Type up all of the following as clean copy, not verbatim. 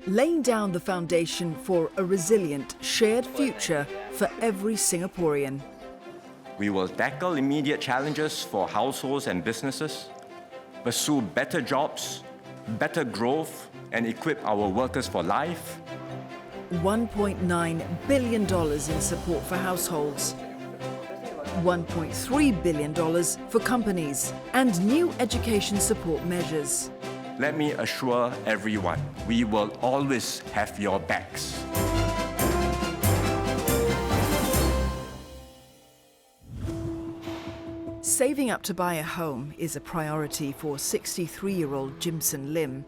laying down the foundation for a resilient, shared future for every Singaporean. We will tackle immediate challenges for households and businesses, pursue better jobs, better growth, and equip our workers for life. $1.9 billion in support for households, $1.3 billion for companies, and new education support measures. Let me assure everyone, we will always have your backs. Saving up to buy a home is a priority for 63-year-old Jimson Lim.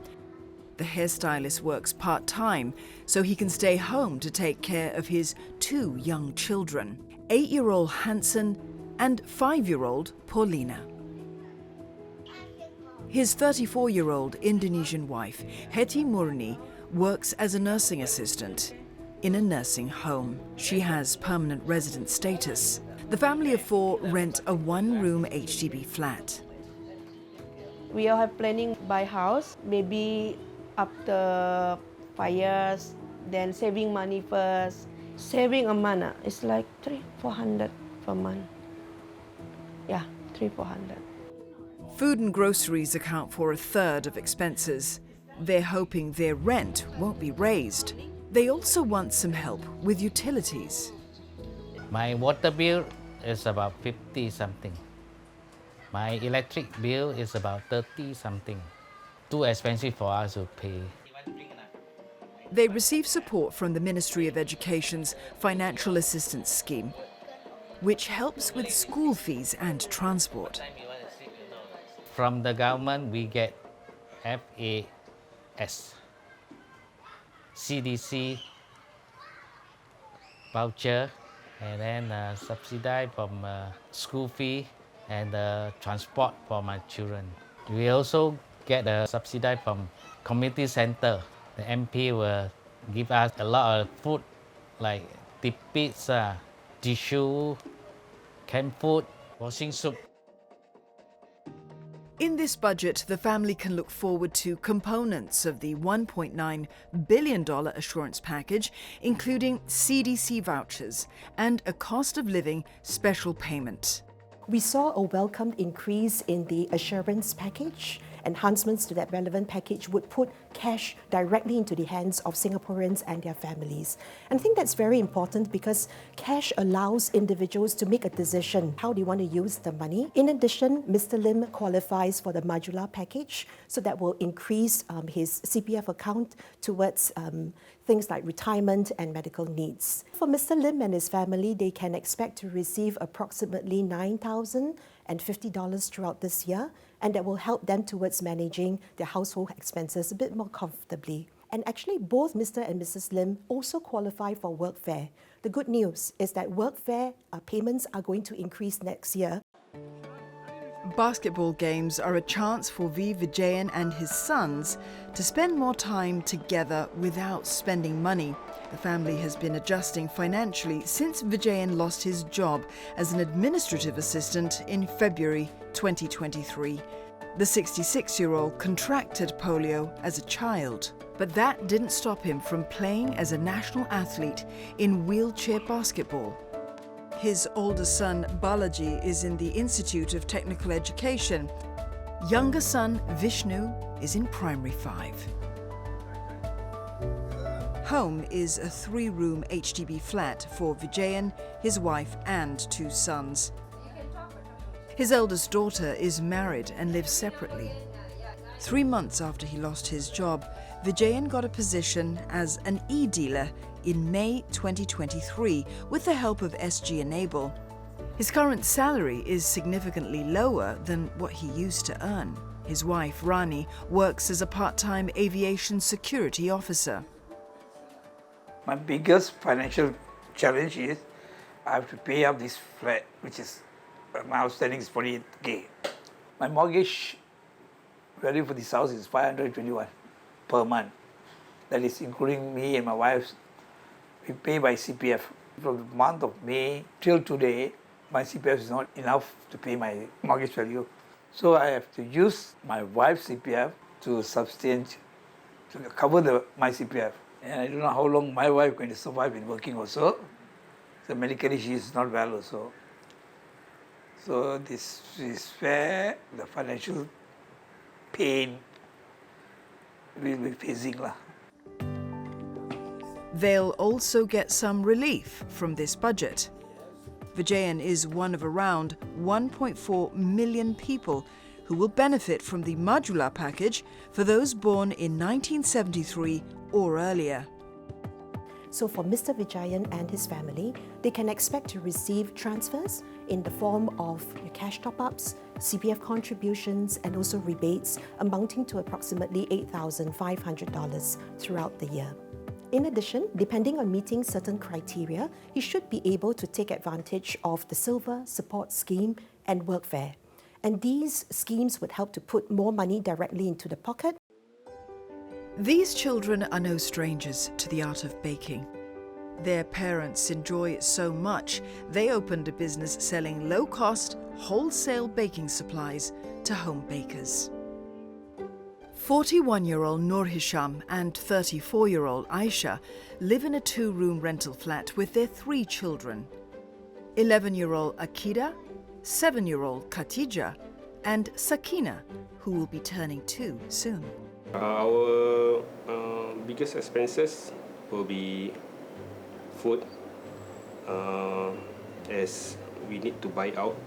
The hairstylist works part-time so he can stay home to take care of his 2 young children, 8-year-old Hanson and 5-year-old Paulina. His 34-year-old Indonesian wife, Hetty Murni, works as a nursing assistant in a nursing home. She has permanent resident status. The family of 4 rent a 1-room HDB flat. We all have planning buy house, maybe after 5 years, then saving money first. Saving a month, it's like 300-400 per month. Yeah, 300-400. Food and groceries account for 1/3 of expenses. They're hoping their rent won't be raised. They also want some help with utilities. My water bill is about 50 something. My electric bill is about 30 something. Too expensive for us to pay. They receive support from the Ministry of Education's Financial Assistance Scheme, which helps with school fees and transport. From the government, we get FAS, CDC voucher, and then subsidized from school fee and transport for my children. We also get a subsidy from community center. The MP will give us a lot of food like tipis, tissue, canned food, washing soap. In this budget, the family can look forward to components of the $1.9 billion assurance package, including CDC vouchers and a cost of living special payment. We saw a welcomed increase in the assurance package. Enhancements to that relevant package would put cash directly into the hands of Singaporeans and their families. And I think that's very important because cash allows individuals to make a decision how they want to use the money. In addition, Mr. Lim qualifies for the modular package, so that will increase his CPF account towards things like retirement and medical needs. For Mr. Lim and his family, they can expect to receive approximately $9,050 throughout this year, and that will help them towards managing their household expenses a bit more comfortably. And actually, both Mr. and Mrs. Lim also qualify for workfare. The good news is that workfare payments are going to increase next year. Basketball games are a chance for V. Vijayan and his sons to spend more time together without spending money. The family has been adjusting financially since Vijayan lost his job as an administrative assistant in February 2023. The 66-year-old contracted polio as a child, but that didn't stop him from playing as a national athlete in wheelchair basketball. His older son, Balaji, is in the Institute of Technical Education. Younger son, Vishnu, is in Primary 5. Home is a 3-room HDB flat for Vijayan, his wife, and 2 sons. His eldest daughter is married and lives separately. 3 months after he lost his job, Vijayan got a position as an e-dealer in May 2023 with the help of SG Enable. His current salary is significantly lower than what he used to earn. His wife, Rani, works as a part-time aviation security officer. My biggest financial challenge is I have to pay up this flat, which is my outstanding is 48K. My mortgage value for this house is 521 per month. That is including me and my wife's. We pay by CPF. From the month of May till today, my CPF is not enough to pay my mortgage value. So I have to use my wife's CPF to sustain to cover my CPF. And I don't know how long my wife is going to survive in working also. So medically she is not well also. So this is where the financial pain we will be facing lah. They'll also get some relief from this budget. Vijayan is one of around 1.4 million people who will benefit from the Majula package for those born in 1973 or earlier. So for Mr. Vijayan and his family, they can expect to receive transfers in the form of cash top-ups, CPF contributions, and also rebates amounting to approximately $8,500 throughout the year. In addition, depending on meeting certain criteria, he should be able to take advantage of the Silver Support Scheme and Workfare. And these schemes would help to put more money directly into the pocket. These children are no strangers to the art of baking. Their parents enjoy it so much, they opened a business selling low-cost, wholesale baking supplies to home bakers. 41-year-old Nur Hisham and 34-year-old Aisha live in a two-room rental flat with their 3 children. 11-year-old Akida, 7-year-old Khatija, and Sakina, who will be turning 2 soon. Our biggest expenses will be food, as we need to buy out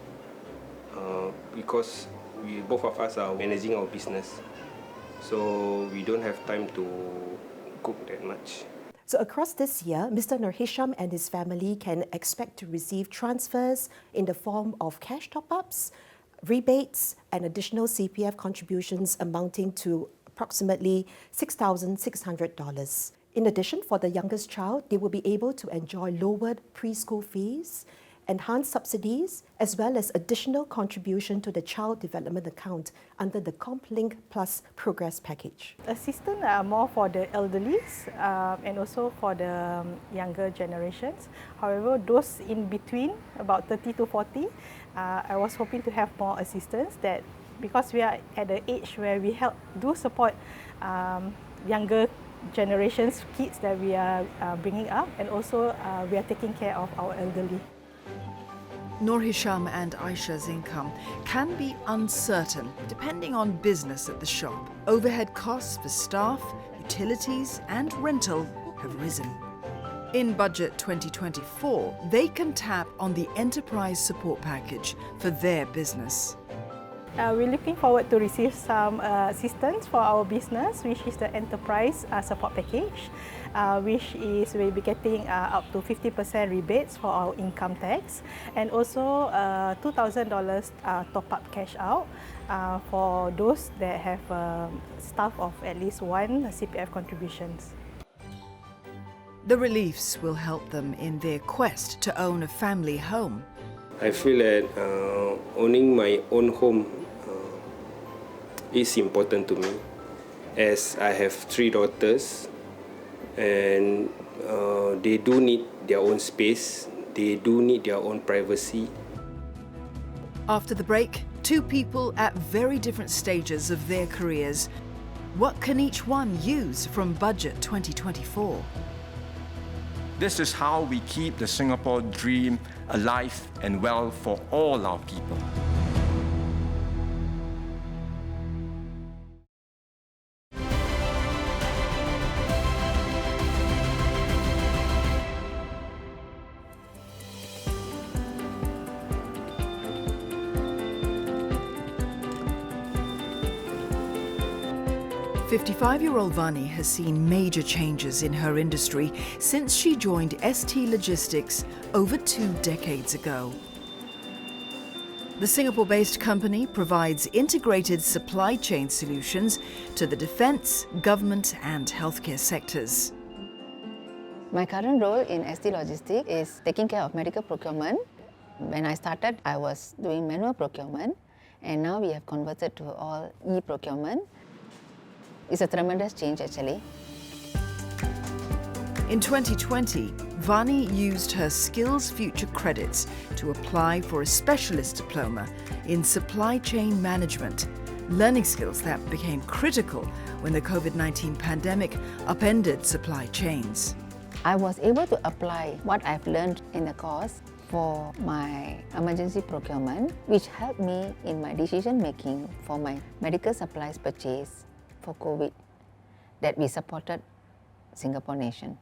because both of us are managing our business, so we don't have time to cook that much. So across this year, Mr. Nur Hisham and his family can expect to receive transfers in the form of cash top-ups, rebates, and additional CPF contributions amounting to approximately $6,600. In addition, for the youngest child, they will be able to enjoy lowered preschool fees, enhanced subsidies, as well as additional contribution to the child development account under the CompLink Plus Progress package. Assistance are more for the elderlies and also for the younger generations. However, those in between, about 30 to 40, I was hoping to have more assistance, that because we are at the age where we do support younger generations, kids that we are bringing up, and also we are taking care of our elderly. Nur Hisham and Aisha's income can be uncertain depending on business at the shop. Overhead costs for staff, utilities and rental have risen. In Budget 2024, they can tap on the Enterprise Support Package for their business. We're looking forward to receive some assistance for our business, which is the Enterprise Support Package, which is we'll be getting up to 50% rebates for our income tax, and also $2,000 top-up cash out for those that have staff of at least 1 CPF contributions. The reliefs will help them in their quest to own a family home. I feel that owning my own home is important to me, as I have 3 daughters and they do need their own space, they do need their own privacy. After the break, 2 people at very different stages of their careers. What can each one use from Budget 2024? This is how we keep the Singapore dream alive and well for all our people. "55-year-old Vani has seen major changes in her industry since she joined ST Logistics over 2 decades ago. The Singapore-based company provides integrated supply chain solutions to the defence, government and healthcare sectors. My current role in ST Logistics is taking care of medical procurement. When I started, I was doing manual procurement, and now we have converted to all e-procurement. It's a tremendous change, actually. In 2020, Vani used her Skills Future credits to apply for a specialist diploma in supply chain management. learning skills that became critical when the COVID-19 pandemic upended supply chains. I was able to apply what I've learned in the course for my emergency procurement, which helped me in my decision making for my medical supplies purchase for COVID that we supported Singapore nation.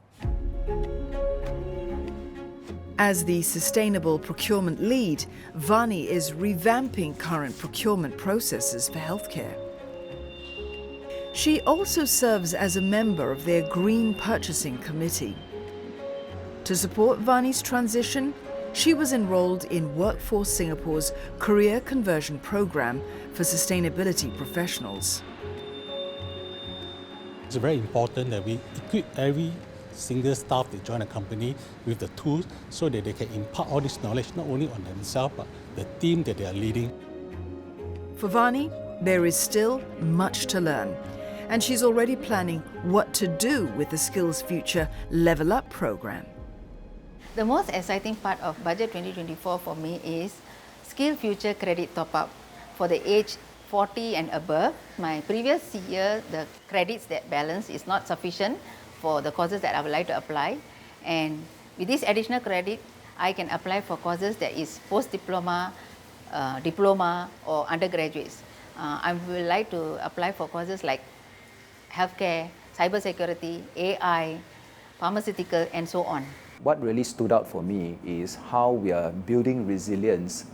As the sustainable procurement lead, Vani is revamping current procurement processes for healthcare. She also serves as a member of their Green Purchasing Committee. To support Vani's transition, she was enrolled in Workforce Singapore's Career Conversion Program for sustainability professionals. It's very important that we equip every single staff that join the company with the tools so that they can impart all this knowledge not only on themselves but the team that they are leading. For Vani, there is still much to learn, and she's already planning what to do with the Skills Future Level Up program. The most exciting part of Budget 2024 for me is Skill Future Credit Top-Up for the age 40 and above. My previous year, the credits that balance is not sufficient for the courses that I would like to apply. And with this additional credit, I can apply for courses that is post-diploma, diploma or undergraduates. I would like to apply for courses like healthcare, cybersecurity, AI, pharmaceutical and so on. What really stood out for me is how we are building resilience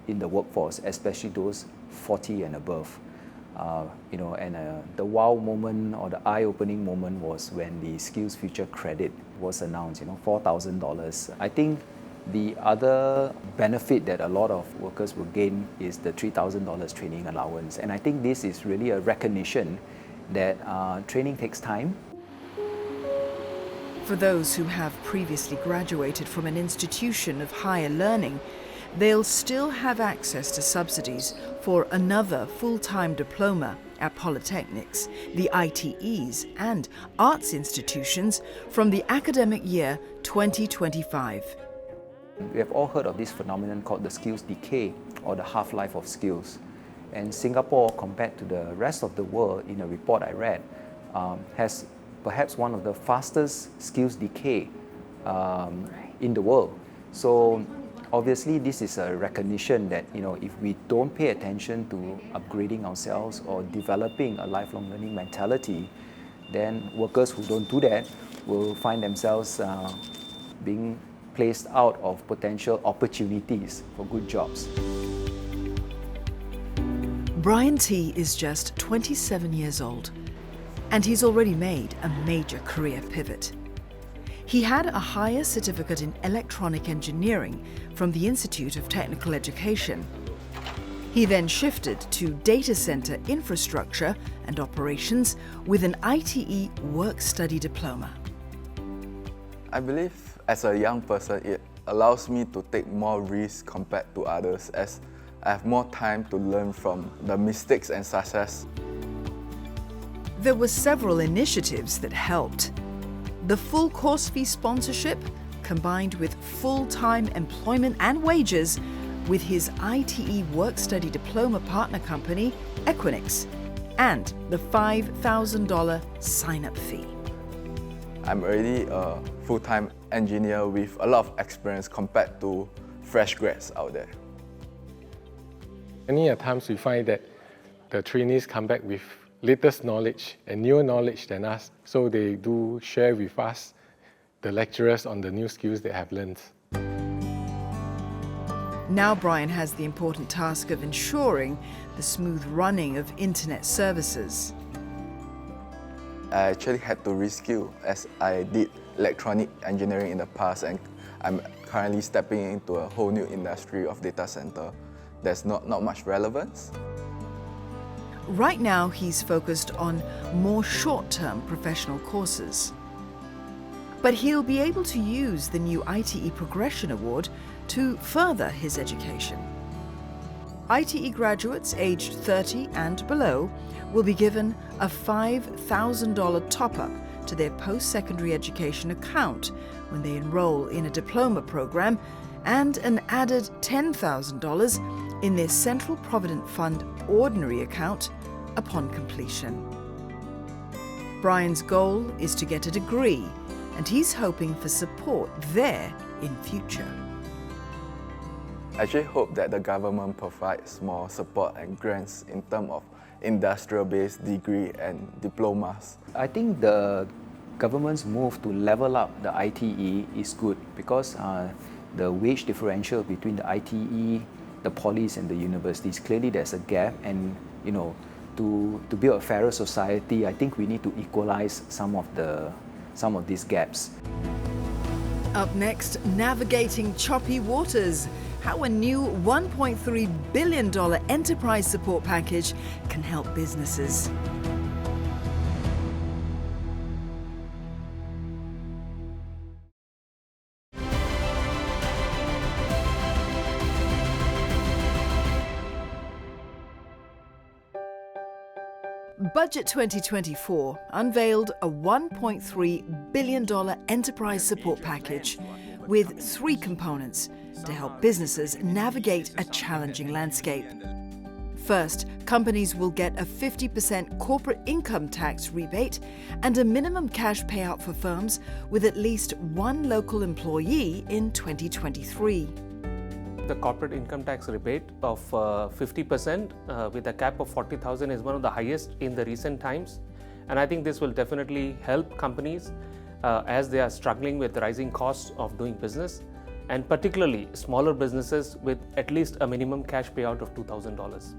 in the workforce, especially those 40 and above. The wow moment or the eye-opening moment was when the Skills Future credit was announced, $4,000. I think the other benefit that a lot of workers will gain is the $3,000 training allowance. And I think this is really a recognition that training takes time. For those who have previously graduated from an institution of higher learning, they'll still have access to subsidies for another full-time diploma at polytechnics, the ITEs and arts institutions from the academic year 2025. We have all heard of this phenomenon called the skills decay or the half-life of skills. And Singapore, compared to the rest of the world, in a report I read, has perhaps one of the fastest skills decay in the world. So obviously this is a recognition that if we don't pay attention to upgrading ourselves or developing a lifelong learning mentality, then workers who don't do that will find themselves being placed out of potential opportunities for good jobs. Brian T is just 27 years old, and he's already made a major career pivot. He had a higher certificate in electronic engineering from the Institute of Technical Education. He then shifted to data center infrastructure and operations with an ITE work-study diploma. I believe as a young person, it allows me to take more risks compared to others as I have more time to learn from the mistakes and success. There were several initiatives that helped. The full course fee sponsorship, combined with full-time employment and wages with his ITE work-study diploma partner company, Equinix, and the $5,000 sign-up fee. I'm already a full-time engineer with a lot of experience compared to fresh grads out there. Many times we find that the trainees come back with latest knowledge and newer knowledge than us, so they do share with us, the lecturers, on the new skills they have learned. Now Brian has the important task of ensuring the smooth running of internet services. I actually had to reskill as I did electronic engineering in the past, and I'm currently stepping into a whole new industry of data center. There's not much relevance. Right now, he's focused on more short-term professional courses. But he'll be able to use the new ITE Progression Award to further his education. ITE graduates aged 30 and below will be given a $5,000 top-up to their post-secondary education account when they enroll in a diploma program and an added $10,000 in their Central Provident Fund ordinary account upon completion. Brian's goal is to get a degree, and he's hoping for support there in future. I actually hope that the government provides more support and grants in terms of industrial-based degree and diplomas. I think the government's move to level up the ITE is good because the wage differential between the ITE, the polys and the universities, clearly there's a gap, and to build a fairer society, I think we need to equalize some of these gaps. Up next, navigating choppy waters. How a new $1.3 billion enterprise support package can help businesses. Budget 2024 unveiled a $1.3 billion enterprise support package with 3 components to help businesses navigate a challenging landscape. First, companies will get a 50% corporate income tax rebate and a minimum cash payout for firms with at least 1 local employee in 2023. The corporate income tax rebate of 50% with a cap of 40,000 is one of the highest in the recent times, and I think this will definitely help companies as they are struggling with rising costs of doing business, and particularly smaller businesses with at least a minimum cash payout of $2,000.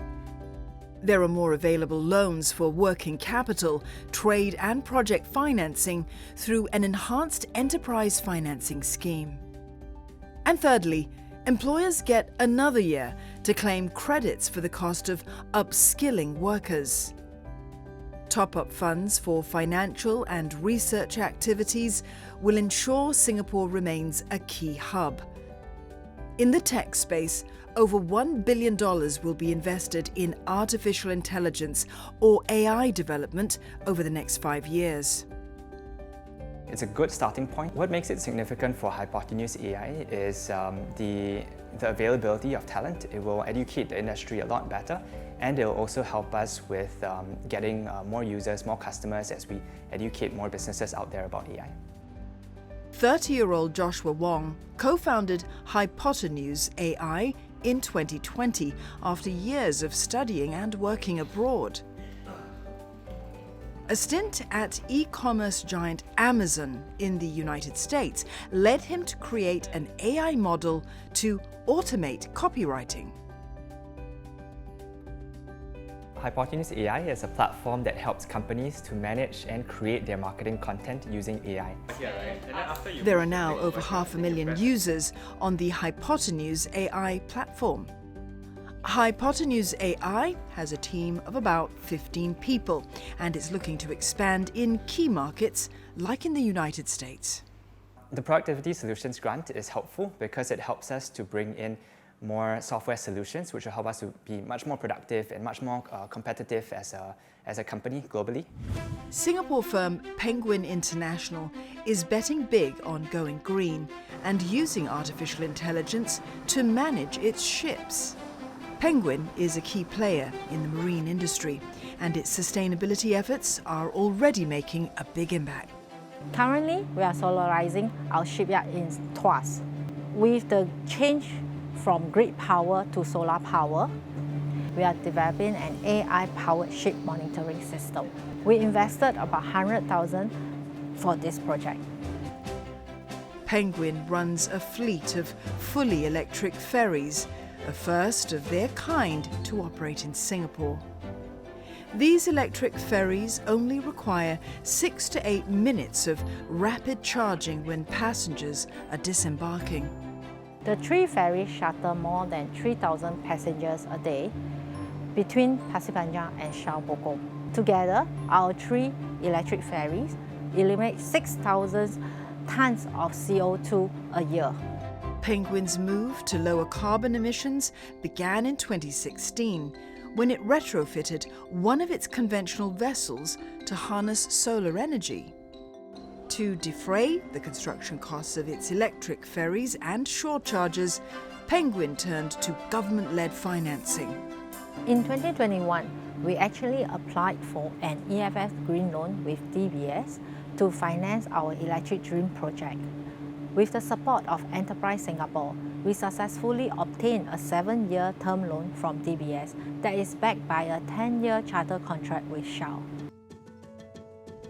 There are more available loans for working capital, trade and project financing through an enhanced enterprise financing scheme. And thirdly, employers get another year to claim credits for the cost of upskilling workers. Top-up funds for financial and research activities will ensure Singapore remains a key hub. In the tech space, over $1 billion will be invested in artificial intelligence or AI development over the next 5 years. It's a good starting point. What makes it significant for Hypotenuse AI is the availability of talent. It will educate the industry a lot better, and it will also help us with getting more users, more customers as we educate more businesses out there about AI. 30-year-old Joshua Wong co-founded Hypotenuse AI in 2020 after years of studying and working abroad. A stint at e-commerce giant Amazon in the United States led him to create an AI model to automate copywriting. Hypotenuse AI is a platform that helps companies to manage and create their marketing content using AI. There are now over 500,000 users on the Hypotenuse AI platform. Hypotenuse AI has a team of about 15 people and is looking to expand in key markets like in the United States. The Productivity Solutions Grant is helpful because it helps us to bring in more software solutions which will help us to be much more productive and much more competitive as a company globally. Singapore firm Penguin International is betting big on going green and using artificial intelligence to manage its ships. Penguin is a key player in the marine industry, and its sustainability efforts are already making a big impact. Currently, we are solarizing our shipyard in Tuas. With the change from grid power to solar power, we are developing an AI-powered ship monitoring system. We invested about 100,000 for this project. Penguin runs a fleet of fully electric ferries, a first of their kind to operate in Singapore. These electric ferries only require 6 to 8 minutes of rapid charging when passengers are disembarking. The 3 ferries shuttle more than 3,000 passengers a day between Pasir Panjang and Shao Bogor. Together, our 3 electric ferries eliminate 6,000 tons of CO2 a year. Penguin's move to lower carbon emissions began in 2016 when it retrofitted one of its conventional vessels to harness solar energy. To defray the construction costs of its electric ferries and shore charges, Penguin turned to government-led financing. In 2021, we actually applied for an EFF green loan with DBS to finance our electric dream project. With the support of Enterprise Singapore, we successfully obtained a 7-year term loan from DBS that is backed by a 10-year charter contract with Shell.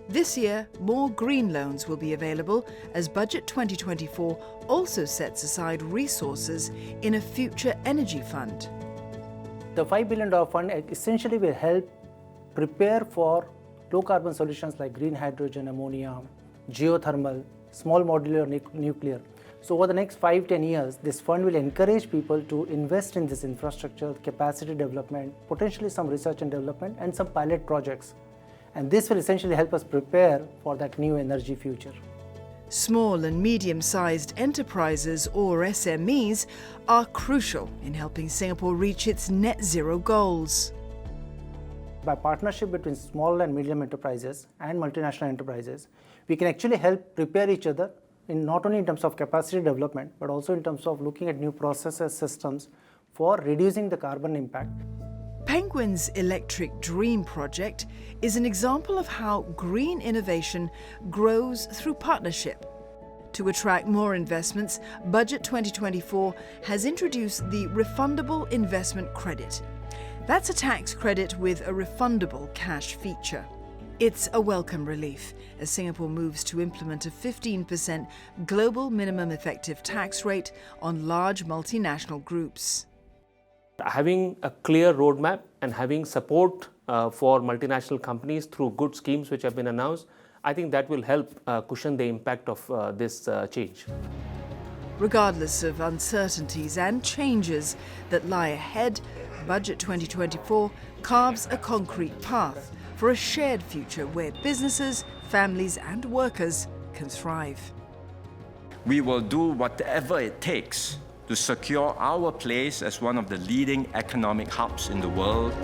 This year, more green loans will be available as Budget 2024 also sets aside resources in a future energy fund. The $5 billion fund essentially will help prepare for low carbon solutions like green hydrogen, ammonia, geothermal, small modular nuclear. So over the next 5-10 years, this fund will encourage people to invest in this infrastructure, capacity development, potentially some research and development, and some pilot projects. And this will essentially help us prepare for that new energy future. Small and medium-sized enterprises, or SMEs, are crucial in helping Singapore reach its net zero goals. By partnership between small and medium enterprises and multinational enterprises, we can actually help prepare each other in not only in terms of capacity development, but also in terms of looking at new processes, systems for reducing the carbon impact. Penguin's Electric Dream project is an example of how green innovation grows through partnership. To attract more investments, Budget 2024 has introduced the Refundable Investment Credit. That's a tax credit with a refundable cash feature. It's a welcome relief as Singapore moves to implement a 15% global minimum effective tax rate on large multinational groups. Having a clear roadmap and having support for multinational companies through good schemes which have been announced, I think that will help cushion the impact of this change. Regardless of uncertainties and changes that lie ahead, Budget 2024 carves a concrete path for a shared future where businesses, families and workers can thrive. We will do whatever it takes to secure our place as one of the leading economic hubs in the world.